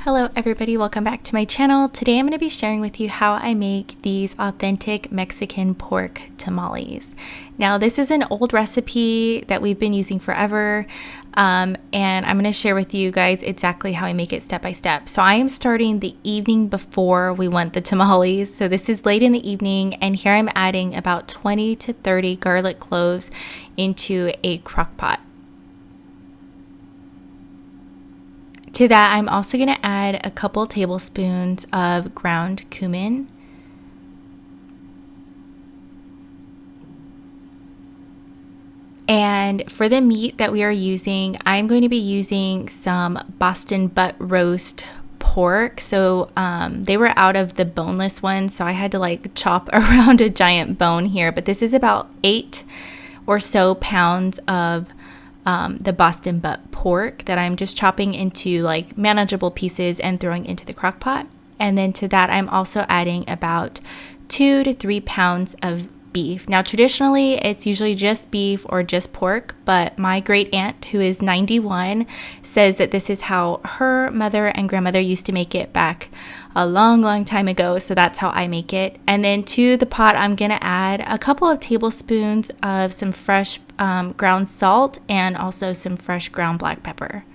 Hello everybody, welcome back to my channel. Today I'm going to be sharing with you how I make these authentic Mexican pork tamales. Now this is an old recipe that we've been using forever, and I'm going to share with you guys exactly how I make it step by step. So I am starting the evening before we want the tamales. So this is late in the evening, and here I'm adding about 20 to 30 garlic cloves into a crock pot. To that, I'm also going to add a couple tablespoons of ground cumin. And for the meat that we are using, I'm going to be using some Boston butt roast pork. So they were out of the boneless ones, so I had to like chop around a giant bone here. But this is about 8 or so pounds of the Boston butt pork that I'm just chopping into like manageable pieces and throwing into the crock pot. And then to that, I'm also adding about 2 to 3 pounds of beef. Now, traditionally, it's usually just beef or just pork, but my great aunt, who is 91, says that this is how her mother and grandmother used to make it back a long time ago. So that's how I make it. And then to the pot, I'm going to add a couple of tablespoons of some fresh ground salt and also some fresh ground black pepper.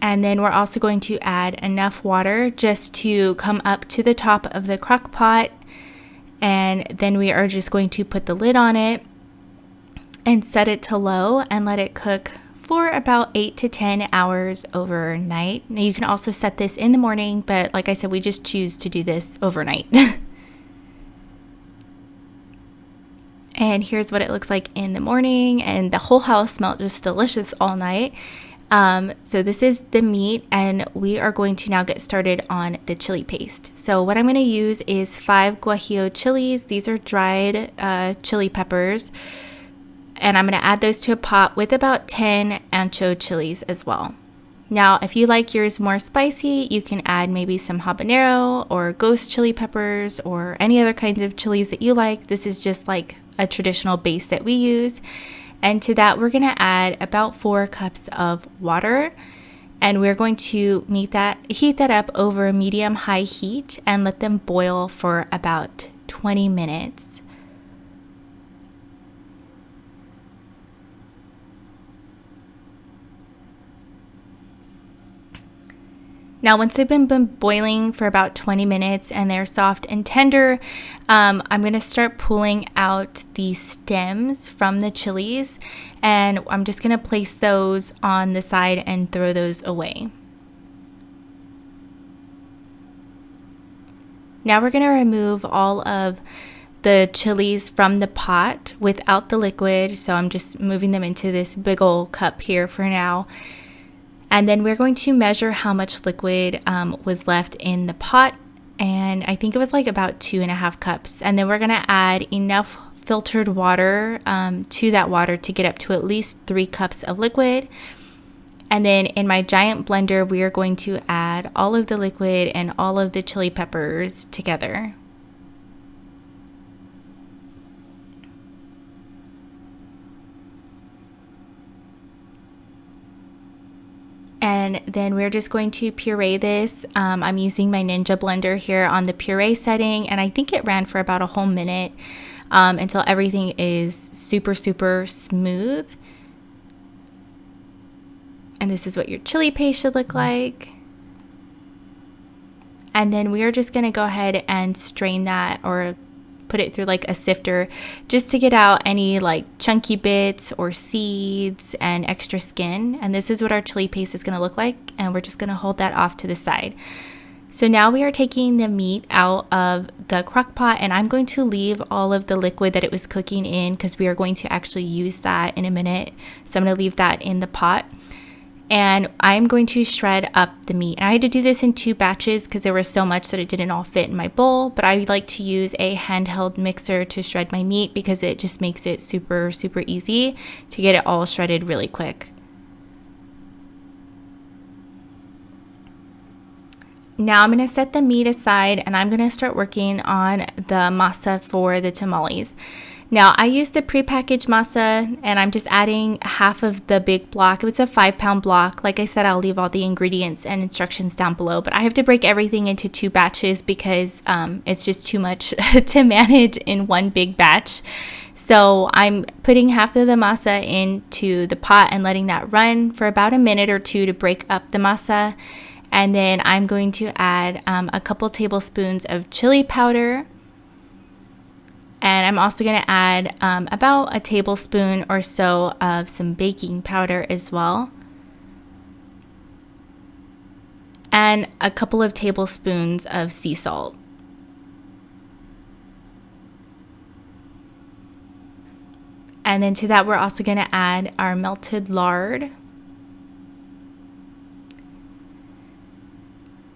And then we're also going to add enough water just to come up to the top of the crock pot. And then we are just going to put the lid on it and set it to low and let it cook for about 8 to 10 hours overnight. Now you can also set this in the morning, but like I said, we just choose to do this overnight. And here's what it looks like in the morning, and the whole house smelled just delicious all night. So this is the meat, and we are going to now get started on the chili paste. So what I'm going to use is 5 guajillo chilies. These are dried chili peppers, and I'm going to add those to a pot with about 10 ancho chilies as well. Now, if you like yours more spicy, you can add maybe some habanero or ghost chili peppers or any other kinds of chilies that you like. This is just like a traditional base that we use. And to that, we're going to add about 4 cups of water, and we're going to heat that up over medium-high heat and let them boil for about 20 minutes. Now, once they've been boiling for about 20 minutes and they're soft and tender, I'm going to start pulling out the stems from the chilies, and I'm just going to place those on the side and throw those away. Now we're going to remove all of the chilies from the pot without the liquid, so I'm just moving them into this big old cup here for now. And then we're going to measure how much liquid was left in the pot. And I think it was like about 2.5 cups. And then we're going to add enough filtered water to that water to get up to at least 3 cups of liquid. And then in my giant blender, we are going to add all of the liquid and all of the chili peppers together. And then we're just going to puree this. I'm using my Ninja blender here on the puree setting, and I think it ran for about a whole minute until everything is super smooth. And this is what your chili paste should look like. And then we are just going to go ahead and strain that, or put it through like a sifter, just to get out any like chunky bits or seeds and extra skin. And this is what our chili paste is going to look like, and we're just going to hold that off to the side. So now we are taking the meat out of the crock pot, and I'm going to leave all of the liquid that it was cooking in, because we are going to actually use that in a minute. So I'm going to leave that in the pot, and I'm going to shred up the meat. And I had to do this in 2 batches because there was so much that it didn't all fit in my bowl, but I like to use a handheld mixer to shred my meat because it just makes it super easy to get it all shredded really quick. Now I'm going to set the meat aside, and I'm going to start working on the masa for the tamales. Now I used the prepackaged masa, and I'm just adding half of the big block. It was a 5-pound block. Like I said, I'll leave all the ingredients and instructions down below, but I have to break everything into 2 batches because it's just too much to manage in one big batch. So I'm putting half of the masa into the pot and letting that run for about a minute or 2 to break up the masa. And then I'm going to add a couple tablespoons of chili powder. And I'm also going to add about a tablespoon or so of some baking powder as well. And a couple of tablespoons of sea salt. And then to that, we're also going to add our melted lard.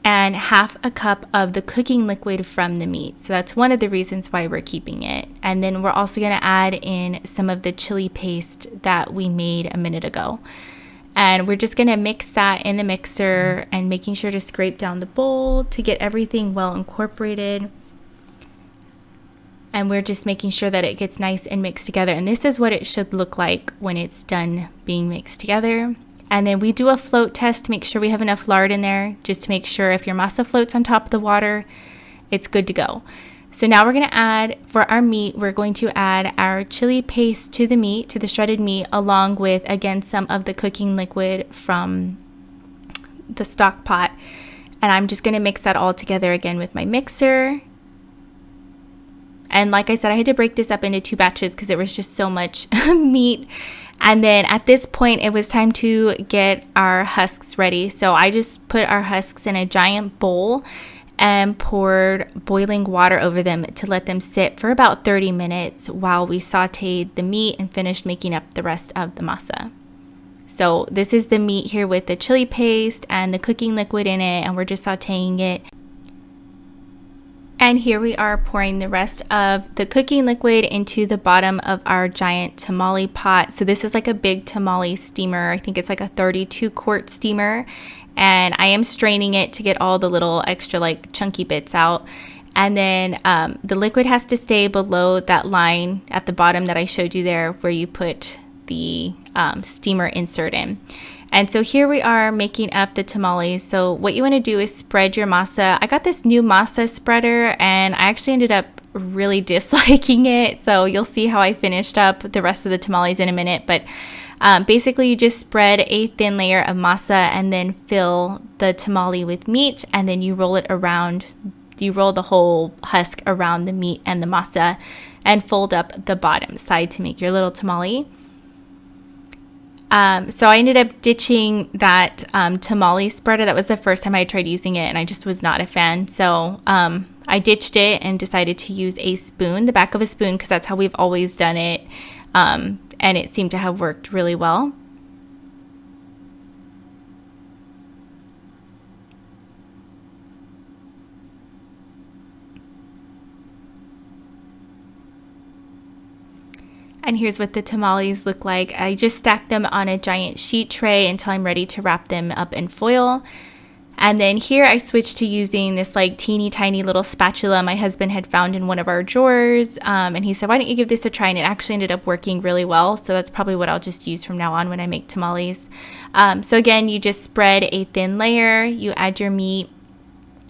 And half a cup of the cooking liquid from the meat. So that's one of the reasons why we're keeping it. And then we're also going to add in some of the chili paste that we made a minute ago. And we're just going to mix that in the mixer and making sure to scrape down the bowl to get everything well incorporated. And we're just making sure that it gets nice and mixed together. And this is what it should look like when it's done being mixed together. And then we do a float test to make sure we have enough lard in there, just to make sure if your masa floats on top of the water, it's good to go. So now we're going to add, for our meat, we're going to add our chili paste to the meat, to the shredded meat, along with, again, some of the cooking liquid from the stock pot. And I'm just going to mix that all together again with my mixer. And like I said, I had to break this up into 2 batches because there was just so much meat. And then at this point, it was time to get our husks ready. So I just put our husks in a giant bowl and poured boiling water over them to let them sit for about 30 minutes while we sauteed the meat and finished making up the rest of the masa. So this is the meat here with the chili paste and the cooking liquid in it, and we're just sauteing it. And here we are pouring the rest of the cooking liquid into the bottom of our giant tamale pot. So this is like a big tamale steamer. I think it's like a 32-quart steamer. And I am straining it to get all the little extra like chunky bits out. And then the liquid has to stay below that line at the bottom that I showed you there where you put the steamer insert in. And so here we are making up the tamales. So what you want to do is spread your masa. I got this new masa spreader and I actually ended up really disliking it. So you'll see how I finished up the rest of the tamales in a minute. But basically you just spread a thin layer of masa and then fill the tamale with meat. And then you roll it around. You roll the whole husk around the meat and the masa and fold up the bottom side to make your little tamale. So I ended up ditching that tamale spreader. That was the first time I tried using it, and I just was not a fan. So I ditched it and decided to use a spoon, the back of a spoon, because that's how we've always done it. And it seemed to have worked really well. And here's what the tamales look like. I just stacked them on a giant sheet tray until I'm ready to wrap them up in foil. And then here I switched to using this like teeny tiny little spatula my husband had found in one of our drawers. And he said, why don't you give this a try? And it actually ended up working really well. So that's probably what I'll just use from now on when I make tamales. So again, you just spread a thin layer, you add your meat,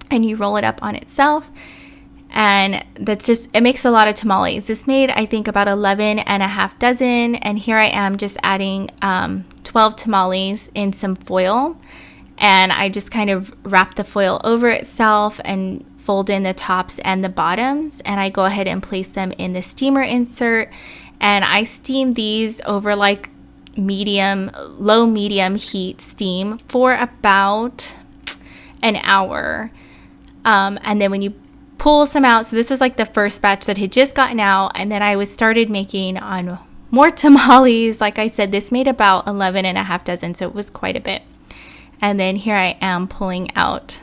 and you roll it up on itself. And that's just, it makes a lot of tamales. This made, I think, about 11 and a half dozen. And here I am just adding 12 tamales in some foil. And I just kind of wrap the foil over itself and fold in the tops and the bottoms. And I go ahead and place them in the steamer insert. And I steam these over like low medium heat steam for about an hour. And then when you pull some out, so this was like the first batch that had just gotten out, and then I started making on more tamales. Like I said, this made about 11 and a half dozen, so it was quite a bit. And then here I am pulling out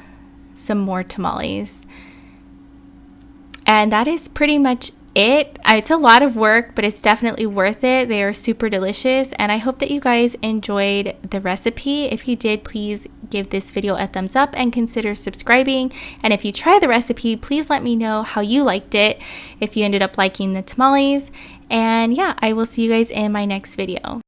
some more tamales. And that is pretty much it. It's a lot of work, but it's definitely worth it. They are super delicious, and I hope that you guys enjoyed the recipe. If you did, please give this video a thumbs up and consider subscribing. And if you try the recipe, please let me know how you liked it, if you ended up liking the tamales. And yeah, I will see you guys in my next video.